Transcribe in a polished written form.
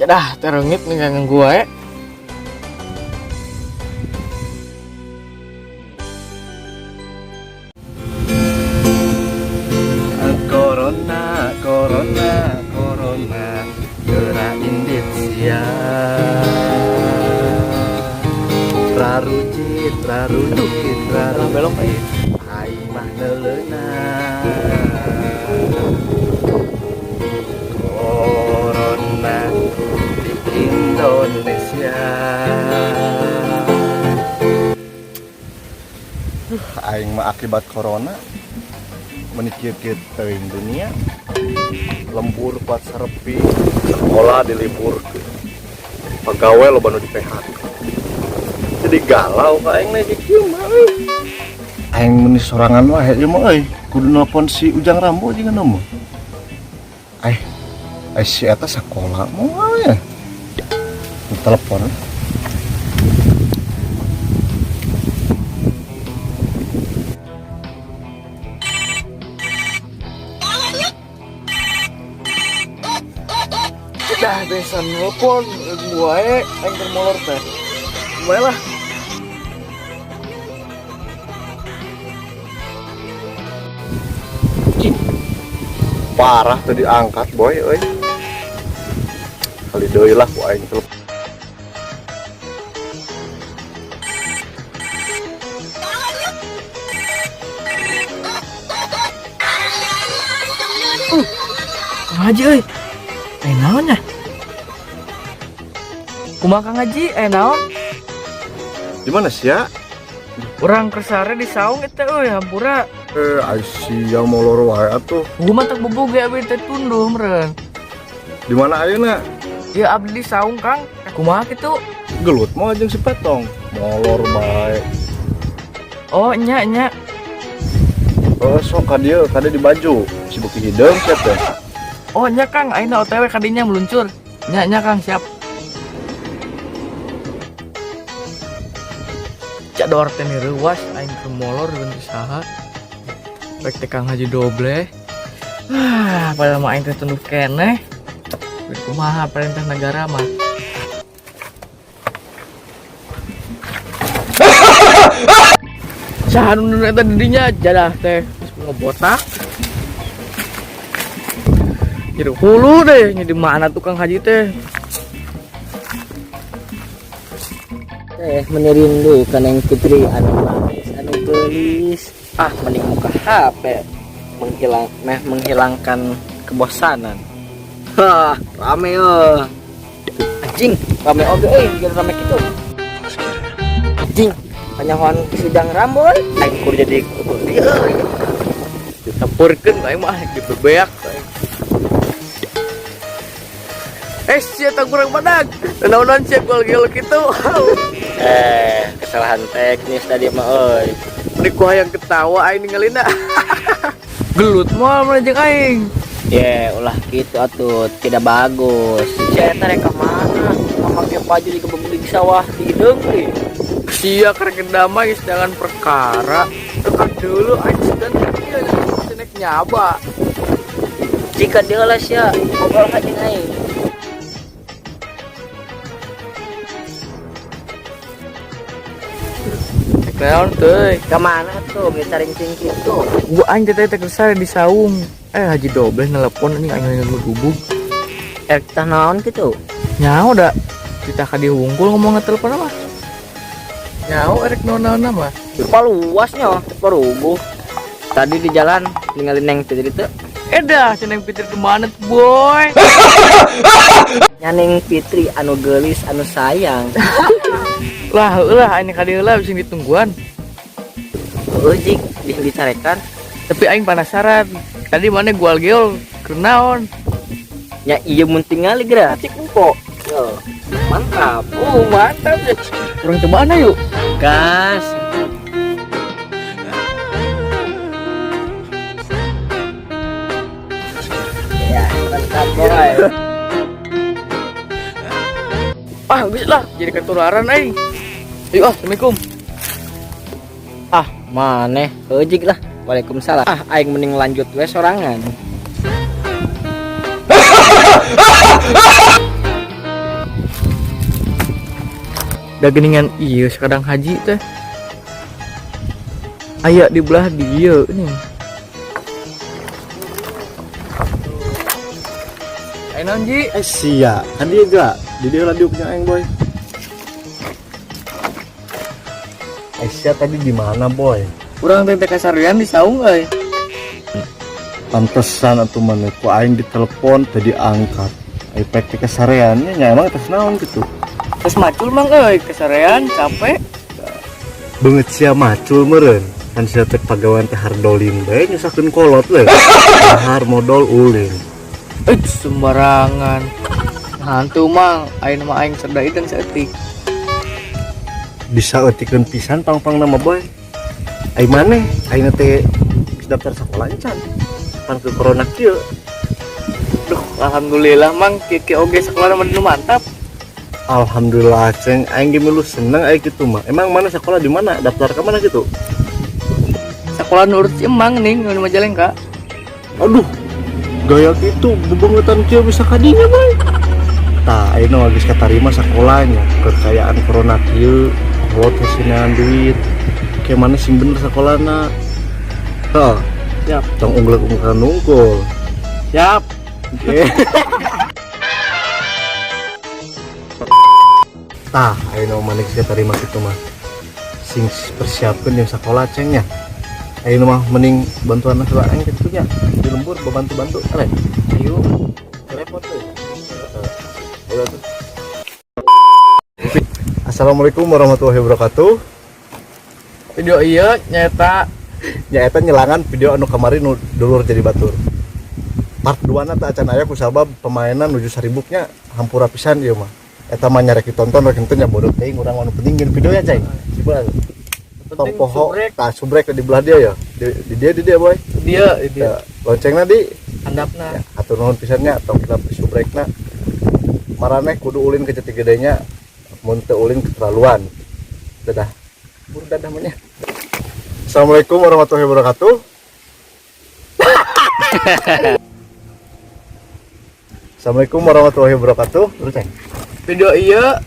Cedah terengit nih kangen gua ya. Corona, corona, corona, gerak Indonesia. Rarujit, rarujit, rarujit, ai mah neuleuna. Corona di Indonesia. Aing mah akibat corona menikir-kir teuing dunia lembur kuat sarepi sekolah diliburkeun pegawai lo banu di PHK jadi galau ka aing nih kieu mah aing meni sorangan wae ieu mah euy kudu nelpon si Ujang Rambo jeung nomor si eta sakola moal ya telepon. Dah besan nelpon gua ya anchor molor teh. Gua lah. Parah tadi angkat boy euy. Kali deui lah ku aing telepon. Ngaji euy. Naon ya? Kumaha Kang Haji? Naon? Di mana sih ya? Urang kersare di saung eta euy hampura. Aisyah molor wae atuh. Gua mah teu boboge abdi teh tunduh meureun. Di mana ayeuna? Ya abdi di saung Kang. Kumaha kitu? Gelut mah jeung si Petong. Molor bae. Oh nya. Oh sok ka dieu, kada di baju. Si Beki Hideung siap teh. Oh nya Kang, ayeuna OTW kadinya meluncur. Nya Kang siap. Cak dor teh ni reuwas aing ke molor bentuk saha. Rek teh Kang Haji doble. Padahal mah aing teh tunduk keneh. Kumaha perintah negara mah. Saha nu eta didinya jadah teh ngebotak. Jadi hulu deh, di mana tukang haji teh? Menirindu kaneng putri anu manis, anu gelis. Mending muka HP, menghilangkan kebosanan. Rame anjing, rame oge jadi rame gitu. Anjing, panyahoan sidang Rambo aing kur jadi kudu dia. Ditempurkeun aing mah dibebeak aing. Sia tak kurang badak. Naon-naon sia gol-gol kitu. Kesalahan teknis tadi mah euy. Meni ku hayang ketawa aing ningalina. Gelut moal mana jeung aing. Ulah gitu atuh, tidak bagus. Sia eta rek ka mana? Mamakai baju di kebun di sawah di hideung deui. Sia karek damai sedangkan perkara. Dekat dulu aing sedan kieu nek nyaba. Jika dia lah sia, ngobrol ka jeung aing. Naon teh? Kemana tuh? Ngecarincing gitu. Gua aing teh kersare di saung. Haji dobles nelpon anjing aing ngegubug. Kita naon gitu? Nyao da. Kita ka diwungkul ngomong telepon apa? Nyao erek naon-naon mah. Luasnya, paruguh. Tadi di jalan ninggalin Neng Fitri teh. Dah, Neng Fitri kemana tuh boy? Neng Fitri anu gelis, anu sayang. Lah ini kadieu lah bisa ditungguan. Jik dicarekan. Tapi aing penasaran. Tadi mana gual geol kenaon? Ya iya mun tingali gratis engko. Yo, mantap. Mantap ya. Kurang cobaan yuk. Gas. Ya, mantap boy. Bisa lah jadi ketularan aing. Yuk assalamualaikum. Maneh ojik lah. Waalaikumsalam. Aing mending lanjut we sorangan. Da geningan iya sekadang haji teh. Aya di belah dia nih. Ayo Ji. Sia, kan dia gak di dia radio punya aing boy. Sia tadi di mana boy? Urang teh kasarian di saung euy. Pantesan atuh mana ku aing ditelepon tadi angkat. Ai pek teh kasareannya nya emang tes naon gitu. Terus macul mang euy kasarean capek. Beungeut sia macul meureun. Kan sia teh pagawean teh hardolin bae nyusakeun kolot we. Har modal ulin. Sembarangan. Hantu mang ayeuna mah aing sedai dan seetik. Bisa eutikeun pisan pang-pang nama boy. Ai maneh ayeuna teh daftar sekolah can. Pan ke corona kieu. Duh, alhamdulillah mang kiki oge sekolah mah nu mantap. Alhamdulillah ceng aing ge milu seneng aya kitu mah. Emang mana sekolah di mana? Daftar ke mana gitu? Sekolah nurut si emang ning nu Majalengka. Aduh. Gaya gitu bebangetan kieu bisa kadinya boy. Tah ayeuna geus katarima sekolahnya. Kekayaan corona kieu, kolot hasinan duit. Kayak mana sing bener sekolahna? Tah, Siap. tong unggul-unggulan nungkul. Siap. Oke. Tah, ayeuna manik sia tarima kitu mah. Sing persiapkeun yang sekolah cengnya. Ayeuna mah mending bantuan heula aing kitu nya. Di lembur bantu-bantu. Ale. Ayo. Repot tuh. Assalamualaikum warahmatullahi wabarakatuh. Video iya nyata Nyaeta nyelangan video anu kamari nu dulur jadi batur. Part 2 na teh acan aya ku sabab pemainan nuju saribuknya hampura pisan ieu mah. Eta mah nyarek ditonton rek henteu nya bodoh teuing urang anu penting geun video ya cai. Coba tong poho tah subrek di belah dia ya. Di dia boy. dia Loncengna di handapna. ya, atur nuhun pisannya tong kita subrekna. Maraneh kudu ulin ke jati gedenya. Mun teu ulin keterlaluan. Dadah. Buru dadah mah nya. Assalamualaikum warahmatullahi wabarakatuh. Assalamualaikum warahmatullahi wabarakatuh. Terus Video iya